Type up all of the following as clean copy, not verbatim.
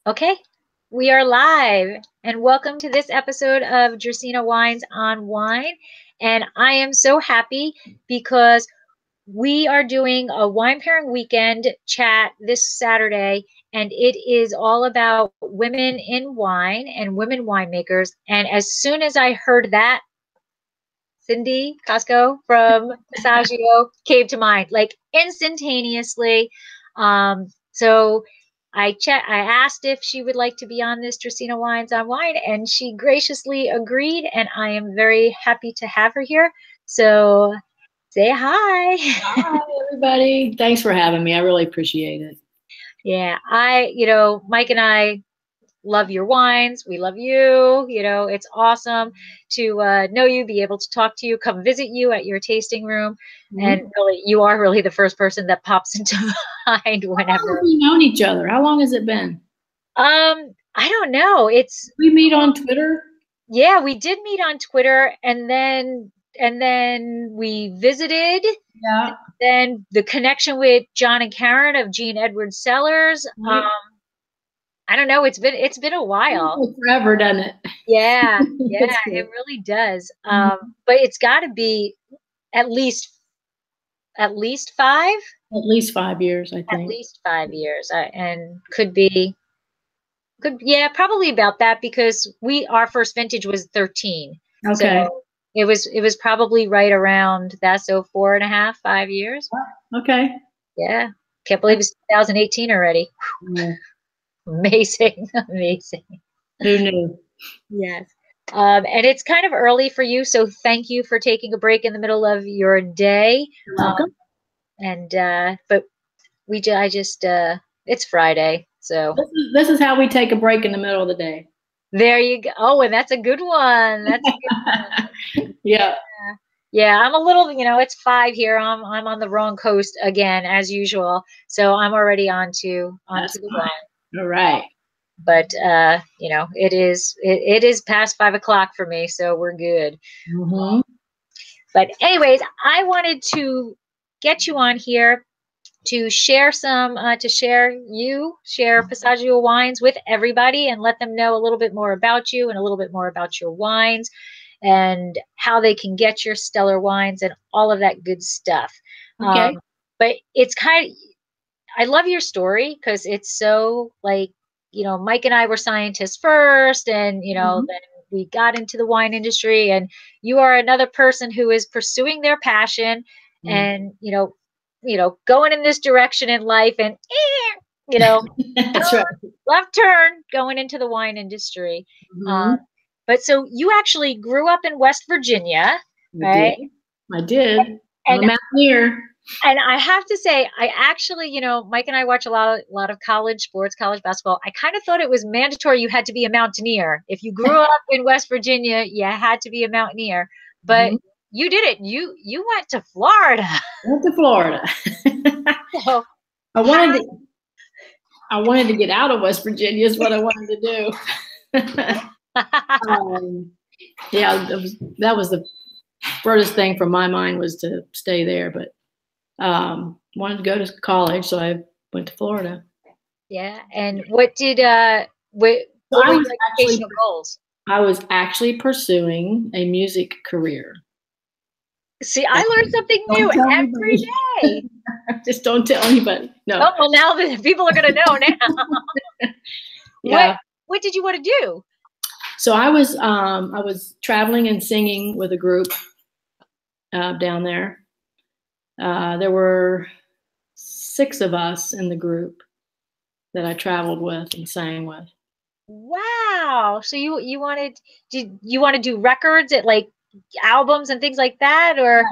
Okay, we are live, and welcome to this episode of Dracaena Wines on Wine. And I am so happy because we are doing a wine pairing weekend chat this Saturday, and it is all about women in wine and women winemakers. And as soon as I heard that, Cindy Cosco from Passaggio came to mind, like instantaneously. So I asked if she would like to be on this Dracaena Wines on Wine, and she graciously agreed, and I am very happy to have her here. So say hi. Hi, everybody. Thanks for having me. I really appreciate it. Yeah, Mike and I love your wines. We love you. It's awesome to know you, be able to talk to you, come visit you at your tasting room. And really, you are really the first person that pops into mind whenever. How long have we known each other? How long has it been? I don't know. We meet on Twitter. Yeah, we did meet on Twitter, and then we visited. Yeah. Then the connection with John and Karen of Jean Edwards Cellars. Right. I don't know. It's been a while. Forever, doesn't it? Yeah, it really does. But it's got to be at least 5. At least 5 years, I think. At least 5 years, and yeah, probably about that because our first vintage was 13. Okay. So it was probably right around that. So 4.5, 5 years. Okay. Yeah, can't believe it's 2018 already. Yeah. Amazing. Who knew? Yes. And it's kind of early for you, so thank you for taking a break in the middle of your day. You're welcome. But it's Friday, so this is how we take a break in the middle of the day. There you go. Oh, and that's a good one. That's a good one. Yeah. Yeah, I'm a little, it's 5 here. I'm on the wrong coast again, as usual. So I'm already onto the wine. All right. But it is past 5 o'clock for me, so we're good. But anyways, I wanted to get you on here to share Passaggio wines with everybody and let them know a little bit more about you and a little bit more about your wines and how they can get your stellar wines and all of that good stuff. Okay. But it's I love your story because it's so like, Mike and I were scientists first, and, then we got into the wine industry, and you are another person who is pursuing their passion and, going in this direction in life and, That's right. left turn going into the wine industry. But so you actually grew up in West Virginia, right? I did. I'm a mountaineer. And I have to say, I actually, Mike and I watch a lot of college sports, college basketball. I kind of thought it was mandatory you had to be a mountaineer. If you grew up in West Virginia, you had to be a mountaineer. But you did it. You went to Florida. Went to Florida. So, I wanted to get out of West Virginia is what I wanted to do. Yeah, that was the furthest thing from my mind was to stay there, but wanted to go to college, so I went to Florida. Yeah, and what were your educational goals? I was actually pursuing a music career. See, I learn something new every day. Just don't tell anybody. No. Oh, well, now the people are going to know now. Yeah. What did you want to do? So I was traveling and singing with a group down there. There were 6 of us in the group that I traveled with and sang with. Wow! So you want to do records at like albums and things like that, or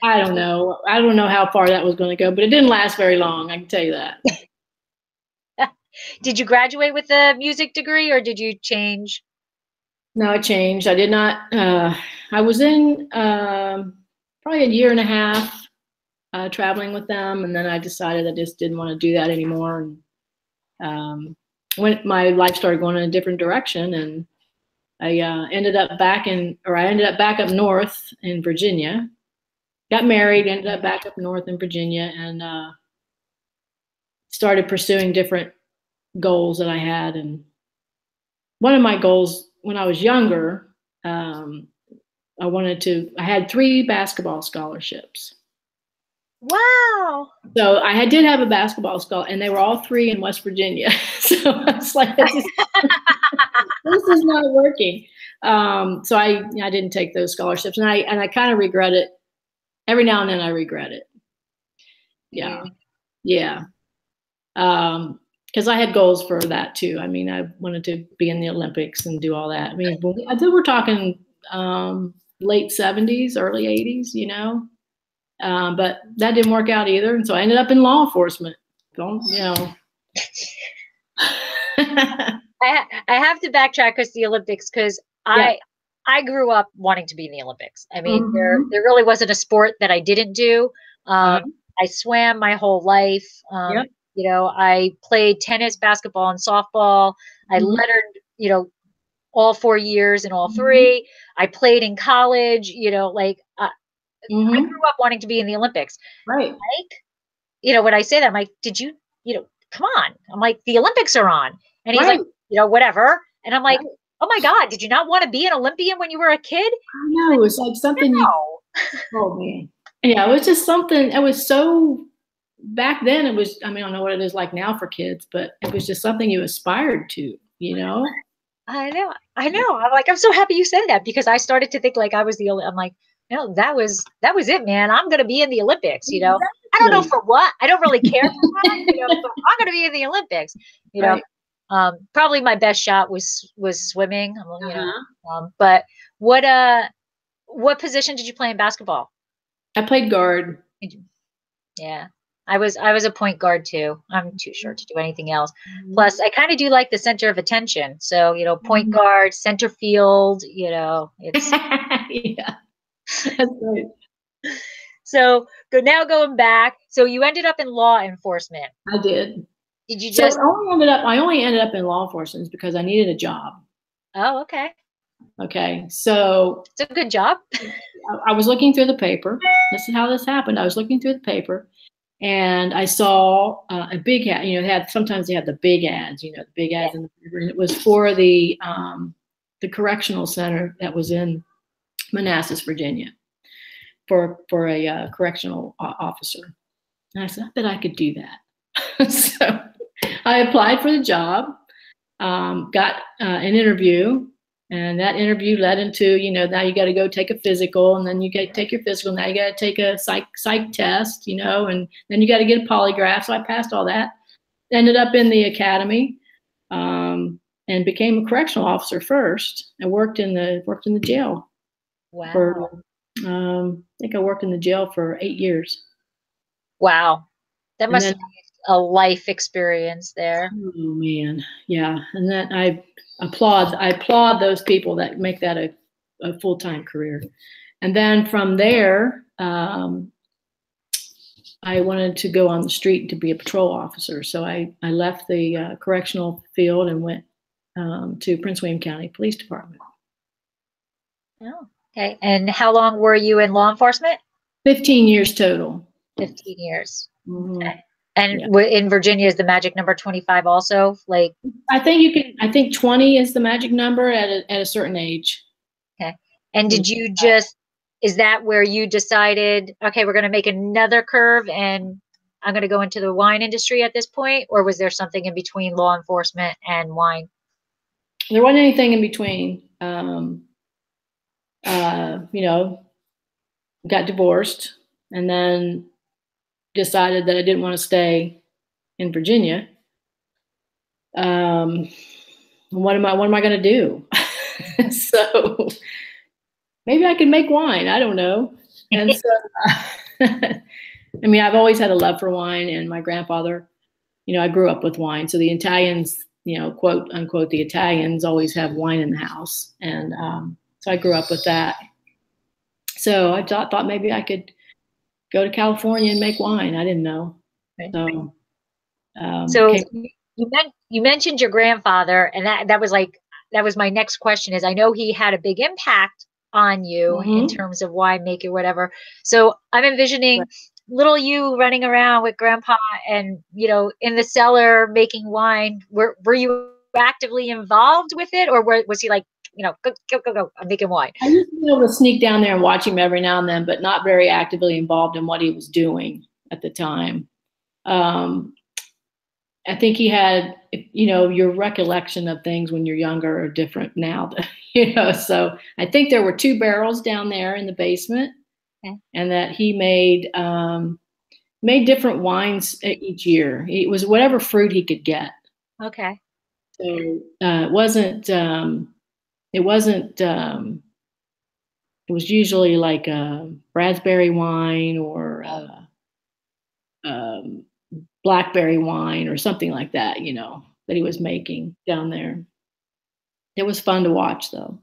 I don't know. I don't know how far that was going to go, but it didn't last very long. I can tell you that. Did you graduate with a music degree, or did you change? No, I changed. I did not. I was in probably a year and a half traveling with them, and then I decided I just didn't want to do that anymore. And when my life started going in a different direction, and I ended up back up north in Virginia. Got married, ended up back up north in Virginia, and started pursuing different goals that I had. And one of my goals when I was younger, I had 3 basketball scholarships. Wow. So did have a basketball scholarship, and they were all 3 in West Virginia. So it's like, this is not working. So I didn't take those scholarships, and I kind of regret it. Every now and then I regret it. Yeah. Yeah. Because I had goals for that too. I mean, I wanted to be in the Olympics and do all that. I mean, I think we're talking late 70s, early 80s, you know. But that didn't work out either. And so I ended up in law enforcement. I have to backtrack because the Olympics, because I grew up wanting to be in the Olympics. I mean, there really wasn't a sport that I didn't do. I swam my whole life. You know, I played tennis, basketball, and softball. I lettered, all 4 years in all 3. I played in college, like I grew up wanting to be in the Olympics. Right. Like, when I say that, I'm like, did you, come on. I'm like, the Olympics are on. And he's like, whatever. And I'm like, oh my God, did you not want to be an Olympian when you were a kid? I know. It's like something oh man. Yeah, it was just something. It was so, back then it was, I mean, I don't know what it is like now for kids, but it was just something you aspired to, I know. I'm like, I'm so happy you said that, because I started to think like I was I'm like, no, that was it, man. I'm going to be in the Olympics, Exactly. I don't know for what. I don't really care for that, but I'm going to be in the Olympics, probably my best shot was swimming, but what position did you play in basketball? I played guard. Yeah. I was a point guard too. I'm too short to do anything else. Plus, I kind of do like the center of attention. So, point guard, center field, it's yeah. That's right. So going back. So you ended up in law enforcement. I did. Did you just? I only ended up in law enforcement because I needed a job. Oh, okay. Okay, so it's a good job. I was looking through the paper. This is how this happened. I was looking through the paper, and I saw a big ad. Sometimes they have the big ads. The big ads in the paper, and it was for the correctional center that was in Manassas, Virginia, for a correctional officer. And I said, I bet I could do that. So I applied for the job, got an interview, and that interview led into, now you got to go take a physical, and then you got to take your physical. Now you got to take a psych test, and then you got to get a polygraph. So I passed all that, ended up in the academy, and became a correctional officer first. I worked in the jail. Wow. I think I worked in the jail for 8 years. Wow. That must be a life experience there. Oh man. Yeah. And then I applaud those people that make that a full-time career. And then from there, I wanted to go on the street to be a patrol officer. So I left the correctional field and went to Prince William County Police Department. Oh, okay. And how long were you in law enforcement? 15 years total. 15 years. Okay. And in Virginia, is the magic number 25 also? Like, I think 20 is the magic number at a certain age. Okay. And did you is that where you decided, okay, we're going to make another curve and I'm going to go into the wine industry at this point? Or was there something in between law enforcement and wine? There wasn't anything in between. Got divorced, and then decided that I didn't want to stay in Virginia. What am I going to do? So maybe I could make wine. I don't know. And so, I mean, I've always had a love for wine, and my grandfather, I grew up with wine. So the Italians, quote unquote, the Italians always have wine in the house. And so I grew up with that. So I thought maybe I could go to California and make wine. I didn't know. Right. So you mentioned your grandfather, and that was my next question. Is I know he had a big impact on you in terms of winemaking, whatever. So I'm envisioning little you running around with grandpa and, in the cellar making wine, were you actively involved with it, or was he like, go, go, go, go, I'm making wine? I used to be able to sneak down there and watch him every now and then, but not very actively involved in what he was doing at the time. I think he had, your recollection of things when you're younger are different now. So I think there were 2 barrels down there in the basement, okay, and that he made different wines each year. It was whatever fruit he could get. Okay. So it wasn't. It wasn't. It was usually like a raspberry wine or blackberry wine or something like that, that he was making down there. It was fun to watch, though.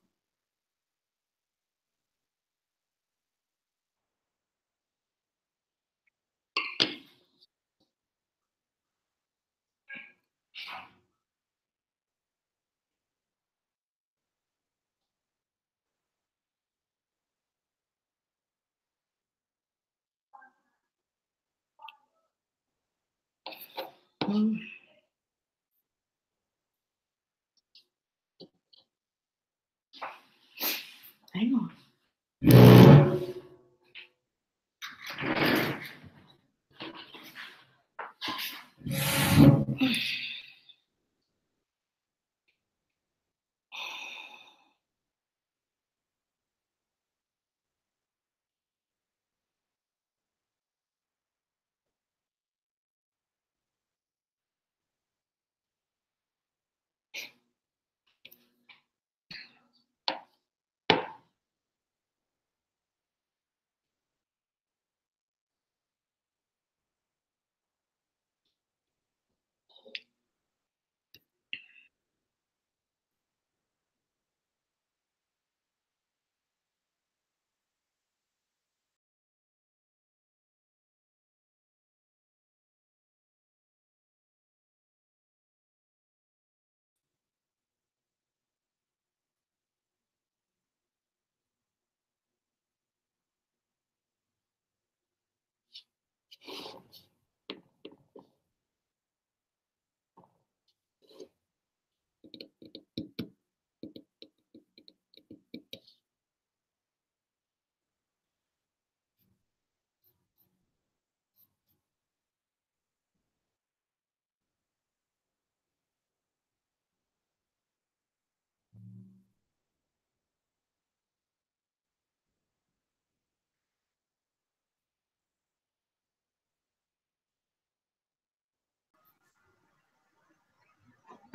Hang on.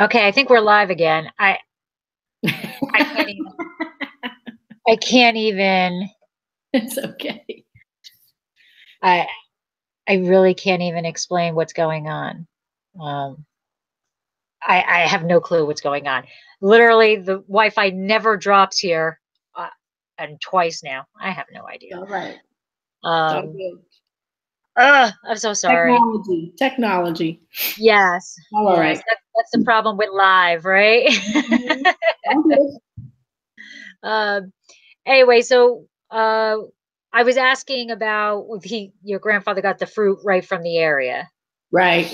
Okay, I think we're live again. I can't even. I can't even. It's okay. I really can't even explain what's going on. I have no clue what's going on. Literally, the Wi-Fi never drops here, and twice now. I have no idea. All right. I'm so sorry. Technology. Yes. All yes. right. That's the problem with live, right? Anyway, so I was asking about if your grandfather got the fruit right from the area. Right.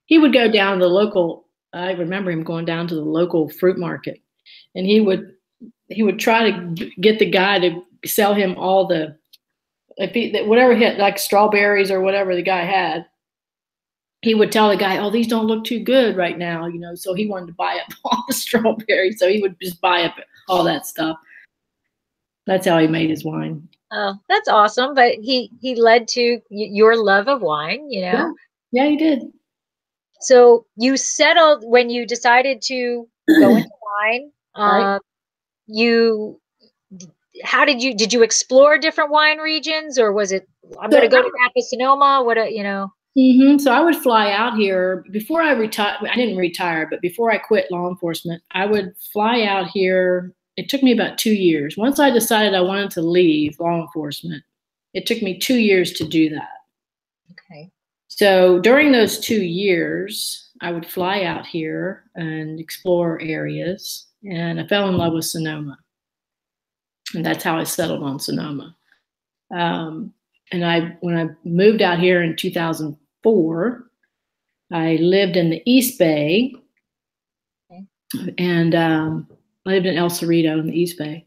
He would go down to the local. I remember him going down to the local fruit market, and he would try to get the guy to sell him all the whatever hit, like strawberries or whatever the guy had. He would tell the guy, "Oh, these don't look too good right now," So he wanted to buy up all the strawberries, so he would just buy up all that stuff. That's how he made his wine. Oh, that's awesome! But he led to your love of wine, Yeah, he did. So you settled when you decided to go into wine. Right. How did you explore different wine regions, or was it, I'm going to go to Napa Sonoma? So I would fly out here before I retired. I didn't retire, but before I quit law enforcement, I would fly out here. It took me about 2 years. Once I decided I wanted to leave law enforcement, it took me 2 years to do that. Okay. So during those 2 years, I would fly out here and explore areas, and I fell in love with Sonoma. And that's how I settled on Sonoma. when I moved out here in 2004, I lived in the East Bay, and I lived in El Cerrito in the East Bay.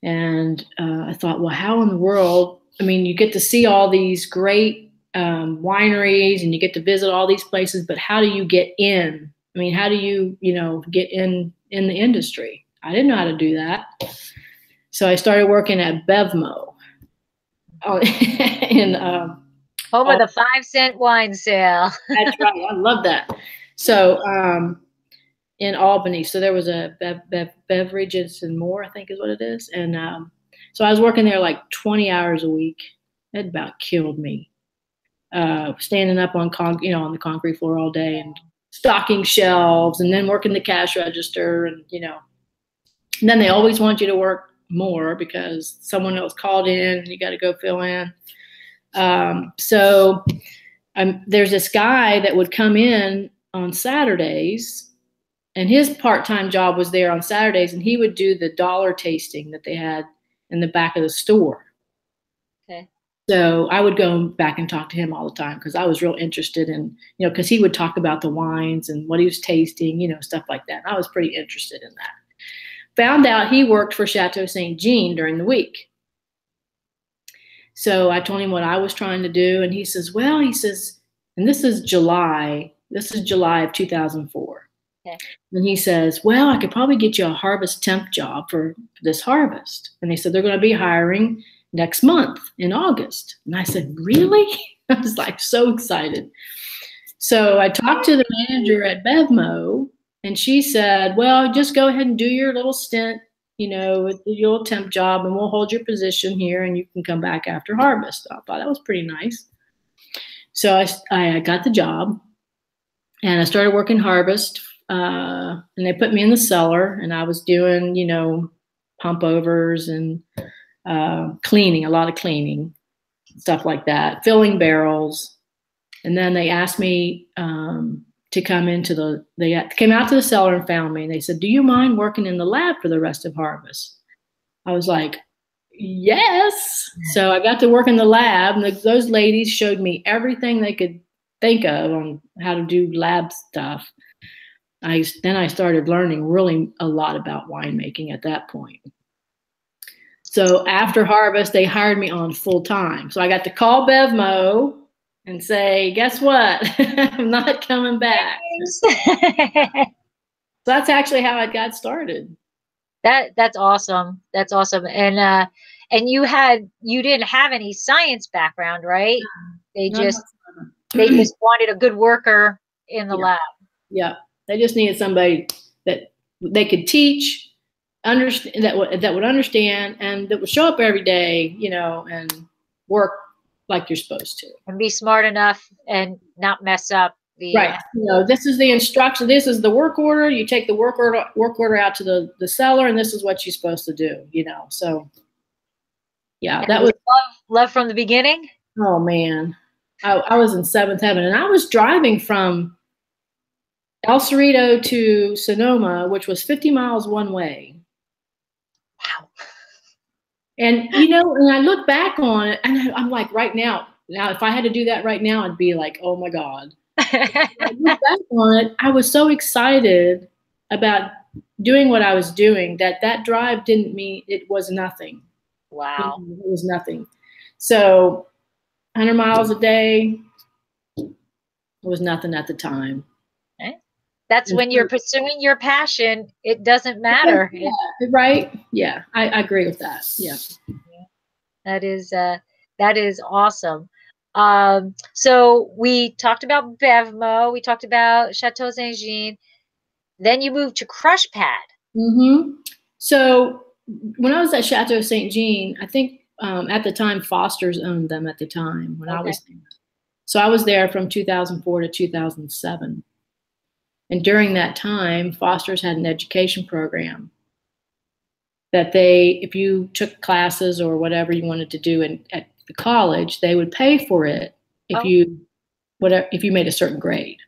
And I thought, well, how in the world? I mean, you get to see all these great wineries, and you get to visit all these places, but how do you get in? I mean, how do you, get in the industry? I didn't know how to do that. So I started working at Bevmo in home of the 5-cent wine sale. That's right. I love that. So in Albany, so there was a Beverages and More, I think is what it is. And so I was working there like 20 hours a week. It about killed me. Standing up on on the concrete floor all day and stocking shelves, and then working the cash register, and and then they always want you to work more because someone else called in and you got to go fill in. So there's this guy that would come in on Saturdays, and his part-time job was there on Saturdays, and he would do the dollar tasting that they had in the back of the store. Okay. So I would go back and talk to him all the time because I was real interested in, because he would talk about the wines and what he was tasting, stuff like that. And I was pretty interested in that. Found out he worked for Chateau St. Jean during the week. So I told him what I was trying to do, and he says, and this is July of 2004. Okay. And he says, well, I could probably get you a harvest temp job for this harvest. And they said, they're going to be hiring next month in August. And I said, really? I was like so excited. So I talked to the manager at Bevmo, and she said, well, just go ahead and do your little stint, with your little temp job, and we'll hold your position here, and you can come back after harvest. I thought that was pretty nice. So I got the job, and I started working harvest, and they put me in the cellar, and I was doing, pump overs and cleaning, a lot of cleaning, stuff like that, filling barrels. And then they asked me to come they came out to the cellar and found me. And they said, do you mind working in the lab for the rest of harvest? I was like, yes. So I got to work in the lab, and those ladies showed me everything they could think of on how to do lab stuff. Then I started learning really a lot about winemaking at that point. So after harvest, they hired me on full time. So I got to call Bevmo and say, guess what? I'm not coming back. So that's actually how I got started. That's awesome. That's awesome. And you didn't have any science background, right? They just wanted a good worker in the lab. Yeah. They just needed somebody that they could teach, understand, that would understand, and that would show up every day, and work like you're supposed to, and be smart enough and not mess up the right. This is the instruction. This is the work order. You take the work order out to the cellar, and this is what you're supposed to do. So yeah, and that was love from the beginning. Oh man, I was in seventh heaven, and I was driving from El Cerrito to Sonoma, which was 50 miles one way. Wow. And, and I look back on it, and I'm like, right now, if I had to do that right now, I'd be like, oh my God. I look back on it, I was so excited about doing what I was doing that drive didn't mean, it was nothing. Wow. It was nothing. So 100 miles a day, it was nothing at the time. That's when you're pursuing your passion. It doesn't matter. Yeah, right? Yeah, I agree with that. Yeah. That is awesome. So we talked about Bevmo. We talked about Chateau St. Jean. Then you moved to Crush Pad. Mm-hmm. So when I was at Chateau St. Jean, I think at the time Foster's owned them at the time when I was there. So I was there from 2004 to 2007. And during that time, Foster's had an education program that if you took classes or whatever you wanted to do at the college, they would pay for it if you made a certain grade.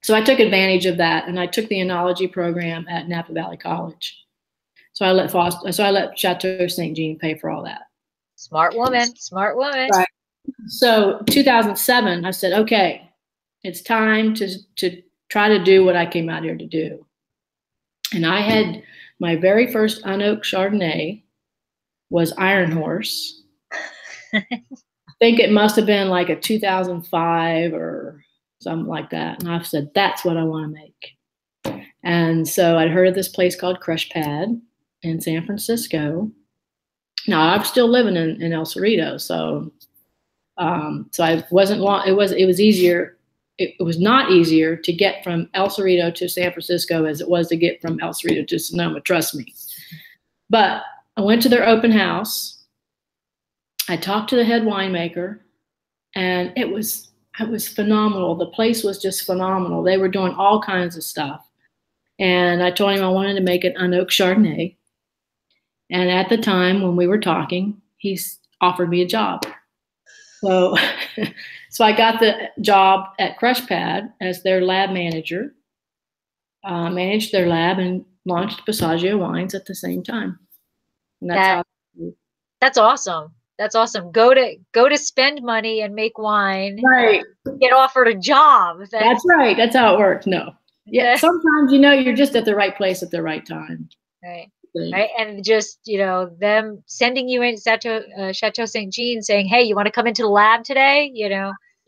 So I took advantage of that, and I took the enology program at Napa Valley College. So I let Chateau St. Jean pay for all that. Smart woman. Smart woman. Right. So 2007, I said, okay, it's time to try to do what I came out here to do. And I had my very first unoaked Chardonnay was Iron Horse. I think it must have been like a 2005 or something like that. And I said, that's what I want to make. And so I'd heard of this place called Crush Pad in San Francisco. Now I'm still living in El Cerrito, so I wasn't long. It was easier. It was not easier to get from El Cerrito to San Francisco as it was to get from El Cerrito to Sonoma. Trust me. But I went to their open house. I talked to the head winemaker, and it was phenomenal. The place was just phenomenal. They were doing all kinds of stuff, and I told him I wanted to make an unoaked Chardonnay. And at the time when we were talking, he offered me a job. So, so I got the job at Crush Pad as their lab manager, managed their lab, and launched Passaggio Wines at the same time. And that's awesome. That's awesome. Go to spend money and make wine. Right. Get offered a job. That's right. That's how it works. No. Yeah. Sometimes, you're just at the right place at the right time. Right. Right. And just, them sending you in Chateau St. Jean saying, hey, you want to come into the lab today?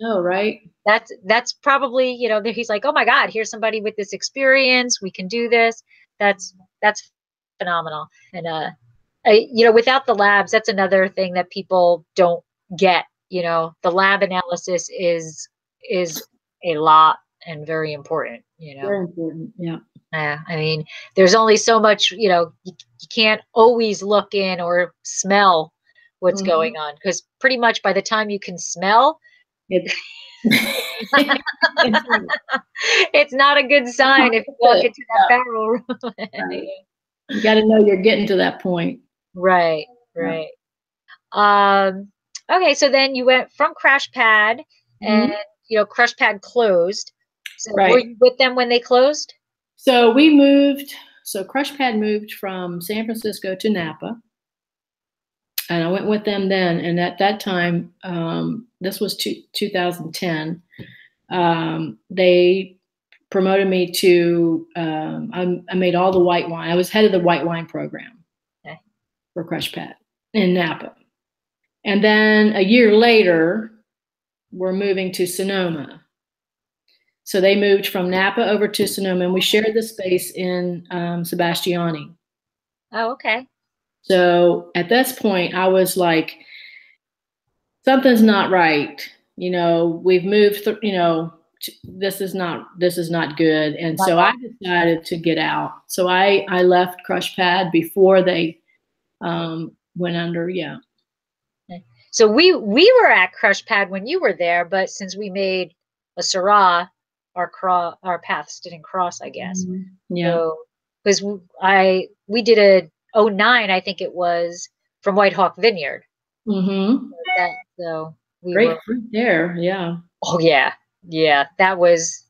Oh, right. That's probably, he's like, oh my God, here's somebody with this experience. We can do this. That's phenomenal. And, without the labs, that's another thing that people don't get. The lab analysis is a lot and very important, Very important. Yeah. I mean, there's only so much, you can't always look in or smell what's going on, because pretty much by the time you can smell, it's not a good sign if you walk into that barrel room. Right. You got to know you're getting to that point. Right. Right. Okay. So then you went from Crush Pad, and, Crush Pad closed. So were you with them when they closed? So Crush Pad moved from San Francisco to Napa, and I went with them then. And at that time, this was 2010, they promoted me to, I made all the white wine. I was head of the white wine program for Crush Pad in Napa. And then a year later, we're moving to Sonoma. So they moved from Napa over to Sonoma, and we shared the space in Sebastiani. Oh, okay. So at this point, I was like, something's not right. We've moved, this is not good. And so I decided to get out. So I left Crush Pad before they went under. Yeah. So we were at Crush Pad when you were there, but since we made a Syrah, our paths didn't cross, I guess. Yeah. So, because we did a 2009, I think it was, from White Hawk Vineyard. So we great fruit there. Yeah. Oh yeah. Yeah. That was,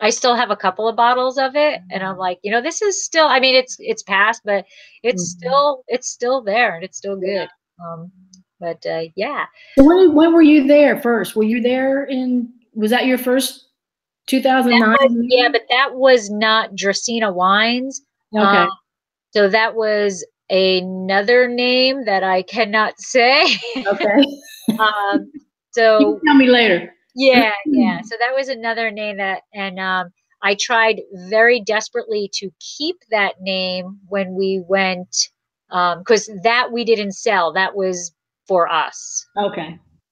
I still have a couple of bottles of it, and I'm like, this is still, I mean, it's past, but it's still there, and it's still good. But yeah. So when were you there first? Were you there was that your first 2009? Yeah, but that was not Dracaena Wines. Okay. So that was another name that I cannot say. Okay. So you can tell me later. Yeah. So that was another name and I tried very desperately to keep that name when we went, because that we didn't sell. That was for us.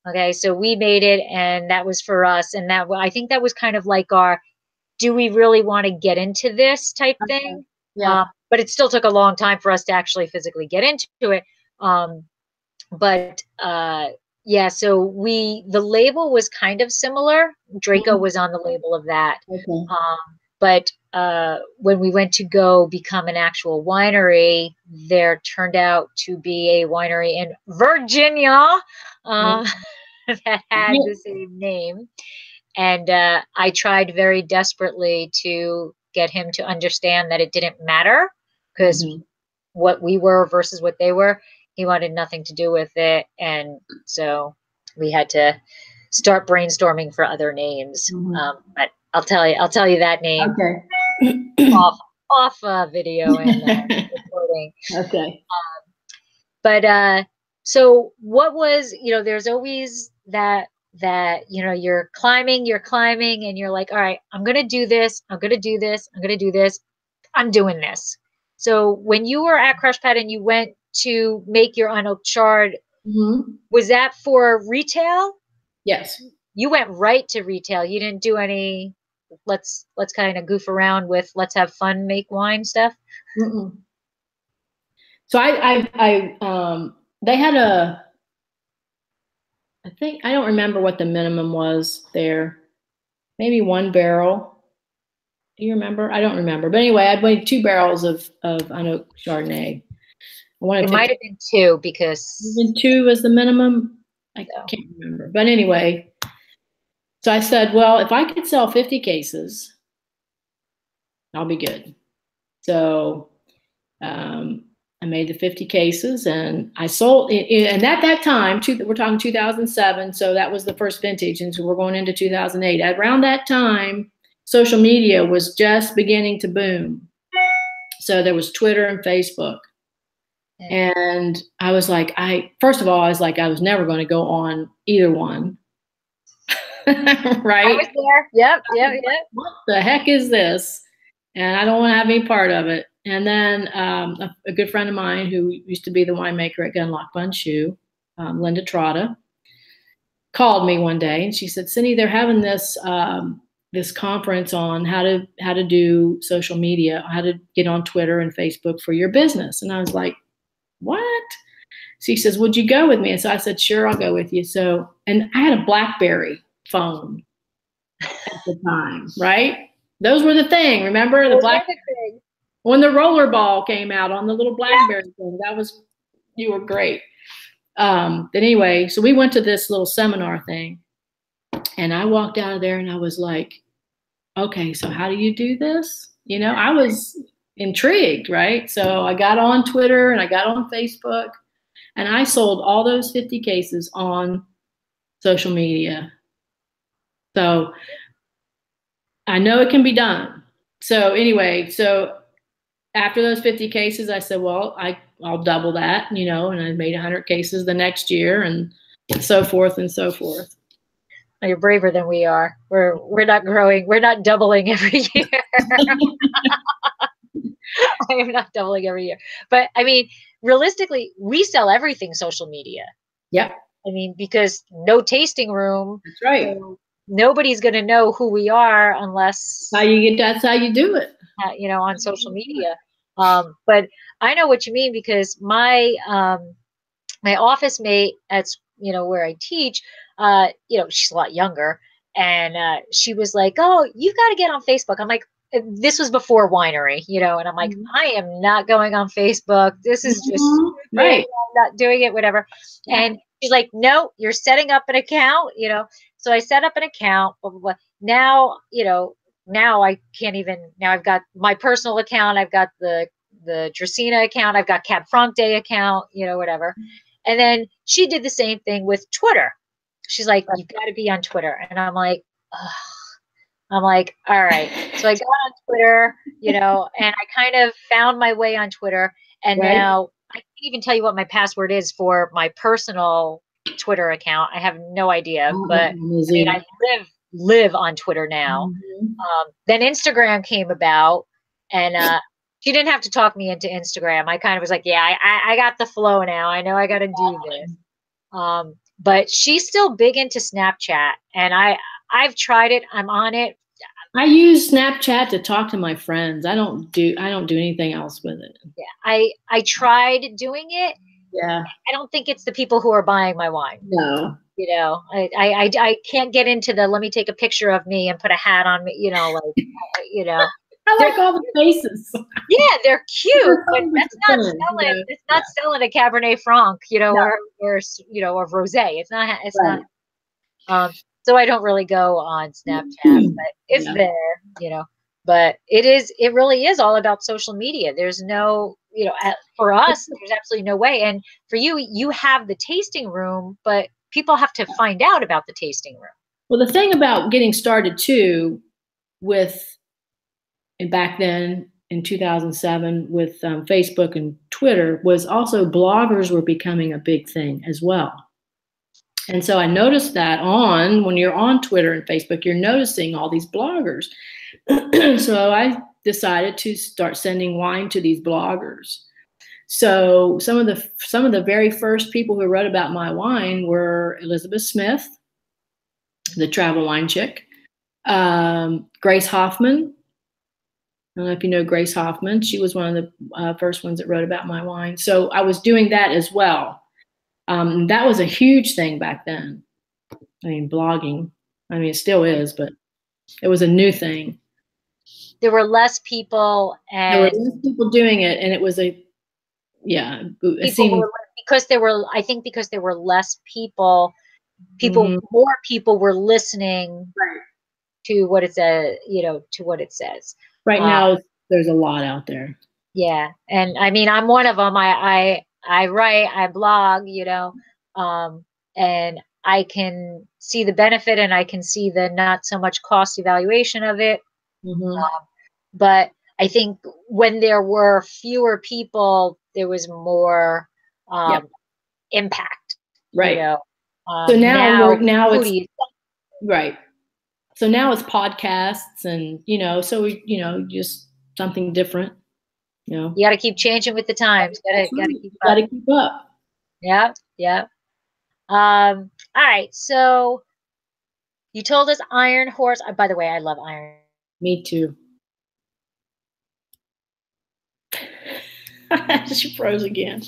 Okay, so we made it, and that was for us, and I think that was kind of like our, do we really want to get into this type thing? Yeah. But it still took a long time for us to actually physically get into it. Yeah, so the label was kind of similar. Draco was on the label of that. But when we went to go become an actual winery, there turned out to be a winery in Virginia that had the same name. And I tried very desperately to get him to understand that it didn't matter, because what we were versus what they were. he wanted nothing to do with it. And so we had to start brainstorming for other names. But I'll tell you that name off video and recording. Okay. But so what was, there's always that, you're climbing, and you're like, all right, I'm going to do this. I'm going to do this. I'm going to do this. I'm doing this. So when you were at Crush Pad and you went to make your unoaked chard, was that for retail? Yes. You went right to retail. You didn't do any, let's kind of goof around with, let's have fun, make wine stuff. So they had I think, I don't remember what the minimum was there. Maybe 1 barrel. Do you remember? I don't remember. But anyway, I made 2 barrels of unoaked Chardonnay. It might have been 2 because 2 was the minimum. I can't remember. But anyway, so I said, well, if I could sell 50 cases, I'll be good. So I made the 50 cases and I sold it. And at that time, we're talking 2007. So that was the first vintage. And so we're going into 2008. Around that time, social media was just beginning to boom. So there was Twitter and Facebook. And I was like, first of all, I was like, I was never going to go on either one. Right? I was there. Yep. What the heck is this? And I don't want to have any part of it. And then a good friend of mine who used to be the winemaker at Gunlock Bun Shoe, Linda Trotta, called me one day and she said, Cindy, they're having this this conference on how to do social media, how to get on Twitter and Facebook for your business. And I was like, what? She says, would you go with me? And so I said, sure, I'll go with you. So, and I had a BlackBerry phone at the time, right? Those were the thing. Remember the BlackBerry? When the rollerball came out on the little BlackBerry thing, you were great. But anyway, so we went to this little seminar thing and I walked out of there and I was like, okay, so how do you do this? I was intrigued, right? So I got on Twitter and I got on Facebook and I sold all those 50 cases on social media. So I know it can be done. So anyway, so after those 50 cases, I said, well, I'll double that, and I made 100 cases the next year and so forth and so forth. You're braver than we are. We're not growing. We're not doubling every year. I am not doubling every year. But I mean, realistically, we sell everything social media. Yeah. I mean, because no tasting room. That's right. So nobody's going to know who we are unless that's how you do it. On social media. But I know what you mean because my office mate at where I teach, she's a lot younger, and she was like, "Oh, you've got to get on Facebook." I'm like, this was before winery, and I'm like, I am not going on Facebook. This is just right. I'm not doing it, whatever. Yeah. And she's like, no, you're setting up an account, So I set up an account, blah, blah, blah. Now, now I can't even, now I've got my personal account. I've got the Dracaena account. I've got Cab Franc Day account, whatever. And then she did the same thing with Twitter. She's like, you've got to be on Twitter. And I'm like, ugh. I'm like, all right. So I got on Twitter, and I kind of found my way on Twitter. And now I can't even tell you what my password is for my personal Twitter account. I have no idea. But I mean, I live on Twitter now. Then Instagram came about, and she didn't have to talk me into Instagram. I kind of was like, yeah, I got the flow now. I know I got to do this. But she's still big into Snapchat, and I've tried it. I'm on it. I use Snapchat to talk to my friends. I don't do anything else with it. Yeah, I tried doing it. Yeah. I don't think it's the people who are buying my wine. No. I can't get into the let me take a picture of me and put a hat on me. I like all the faces. Yeah, they're cute, but that's not selling. It's not selling a Cabernet Franc, or rosé. It's not. It's not. So I don't really go on Snapchat, but it's there, But it really is all about social media. There's no, for us, there's absolutely no way. And for you, you have the tasting room, but people have to find out about the tasting room. Well, the thing about getting started too with, and back then in 2007 with Facebook and Twitter, was also bloggers were becoming a big thing as well. And so I noticed that when you're on Twitter and Facebook, you're noticing all these bloggers. So I decided to start sending wine to these bloggers. So some of the very first people who wrote about my wine were Elizabeth Smith, the travel wine chick, Grace Hoffman. I don't know if you know Grace Hoffman. She was one of the first ones that wrote about my wine. So I was doing that as well. That was a huge thing back then. I mean, blogging. I mean, it still is, but it was a new thing. There were less people, and there were less people doing it, and it was a because there were less people. Mm-hmm. More people were listening to what it says. To what it says. Right now, there's a lot out there. Yeah, and I mean, I'm one of them. I write, I blog, and I can see the benefit, and I can see the not so much cost evaluation of it. Mm-hmm. But I think when there were fewer people, there was more impact. Right. So now it's right. So now it's podcasts, and just something different. You got to keep changing with the times. Got to keep up. Yeah, yeah. All right. So you told us Iron Horse. By the way, I love Iron. Me too. She froze again.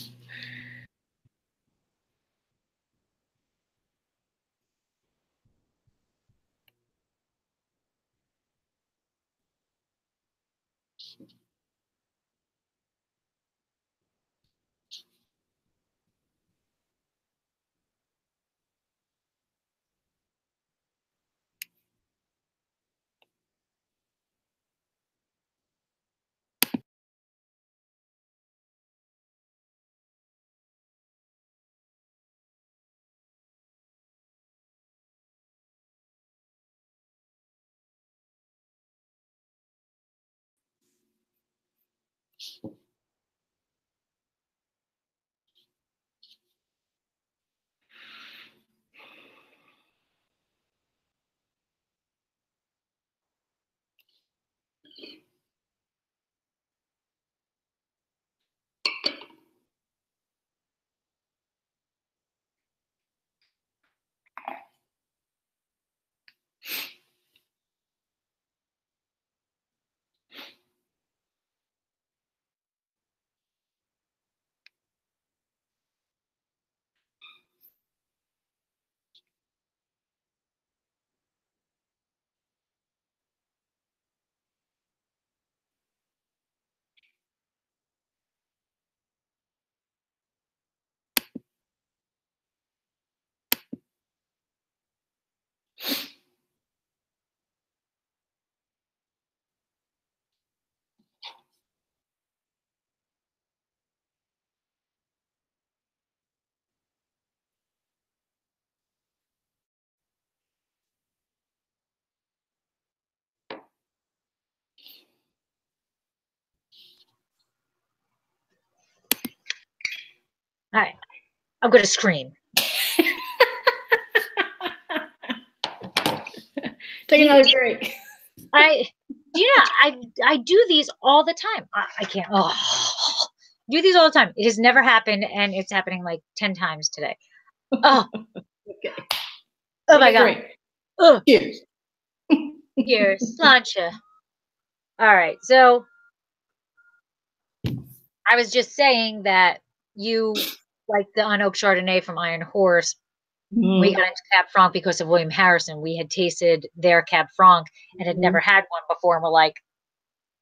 All right. I'm going to scream. Take another drink. I do these all the time. I can't. Do these all the time. It has never happened, and it's happening like 10 times today. Oh. Okay. Oh my God. Oh. Cheers. Cheers. Sláinte. All right. So I was just saying that you like the unoaked Chardonnay from Iron Horse. Mm-hmm. We got into Cab Franc because of William Harrison. We had tasted their Cab Franc and had never had one before, and we're like,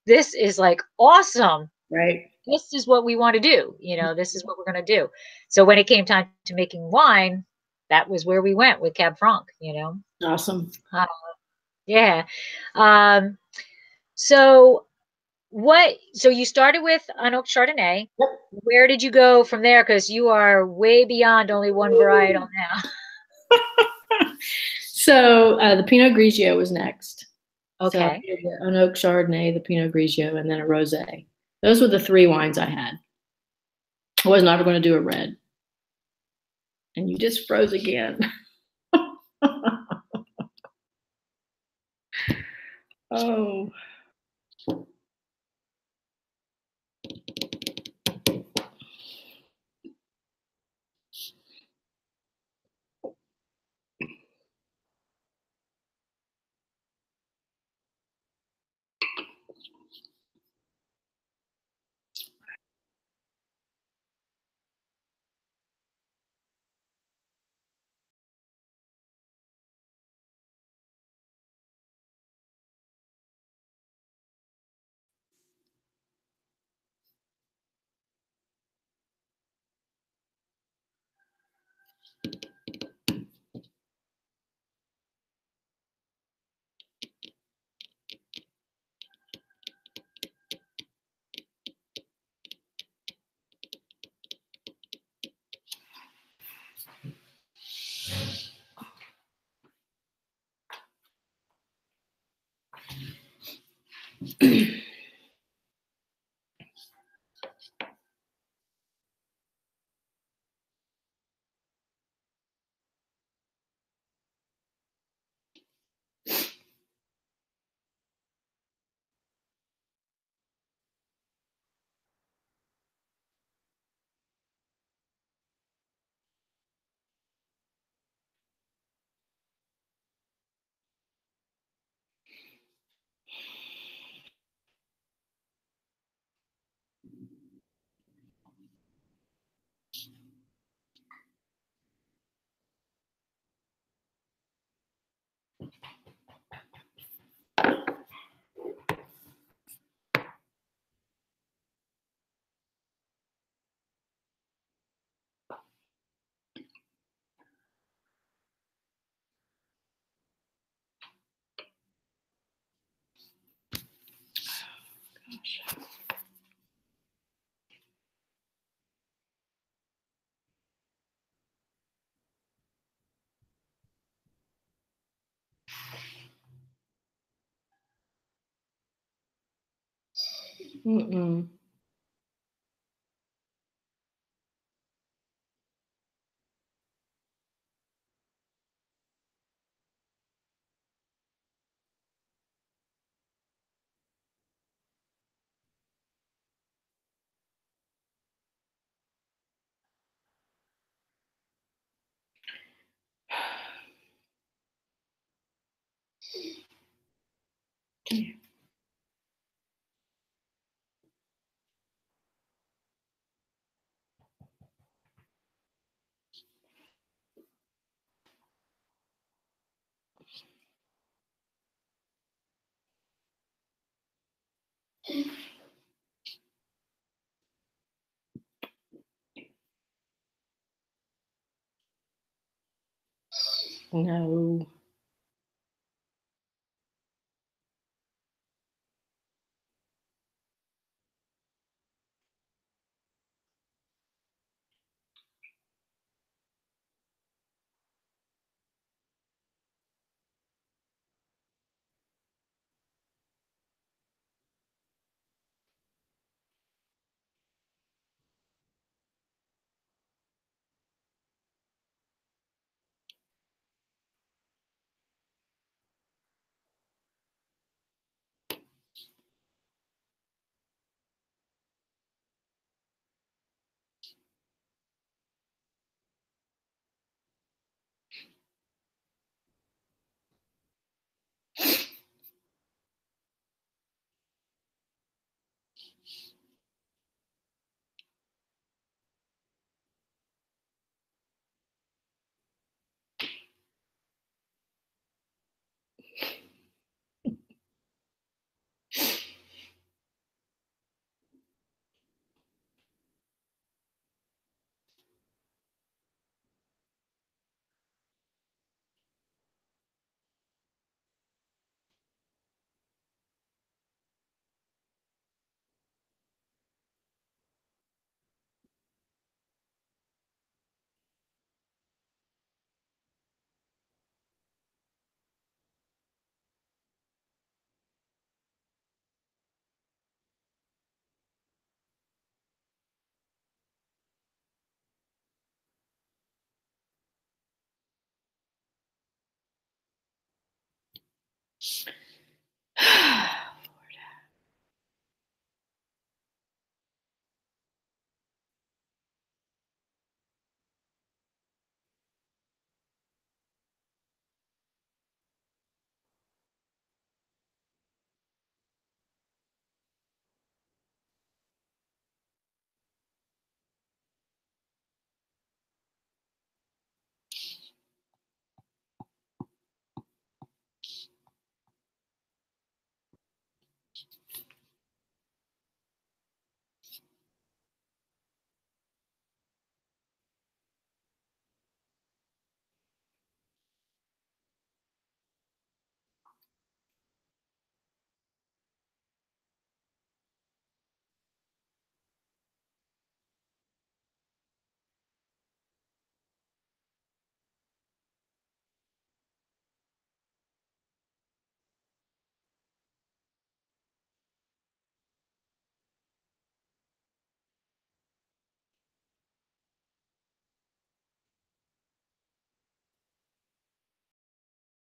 this is like awesome. Right. This is what we want to do. This is what we're going to do. So when it came time to making wine, that was where we went with Cab Franc, Awesome. Yeah. So So you started with Unoaked Chardonnay. Yep. Where did you go from there? Because you are way beyond only one varietal now. So the Pinot Grigio was next. So I Okay. did the Unoaked Chardonnay, the Pinot Grigio, and then a rosé. Those were the three wines I had. I was never going to do a red. And you just froze again. Oh. Mm-mm. No.